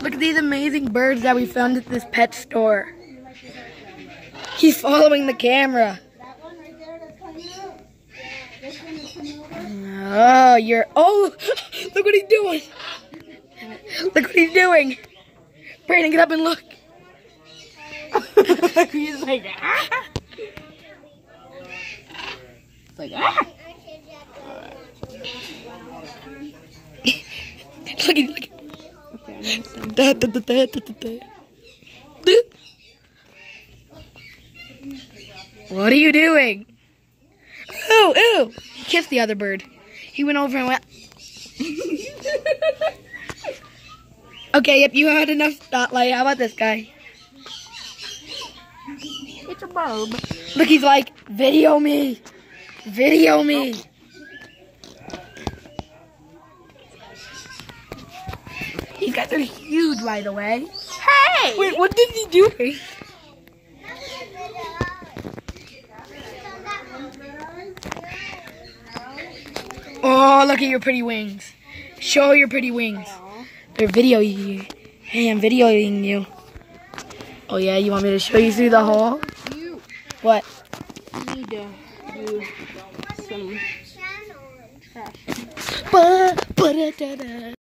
Look at these amazing birds that we found at this pet store. He's following the camera. Oh, look what he's doing. Look what he's doing. Brandon, get up and look. He's like, ah. It's like, ah. Look. What are you doing? Ew. He kissed the other bird. He went over and went. Okay, yep, you had enough spotlight. How about this guy? It's a bulb. Look, he's like, video me. Video me. These guys are huge, by the way. Hey! Wait, what is he doing? Oh, look at your pretty wings. Show your pretty wings. They're videoing you. Hey, I'm videoing you. Oh, yeah? You want me to show you through the hole? What? You need to do some trash.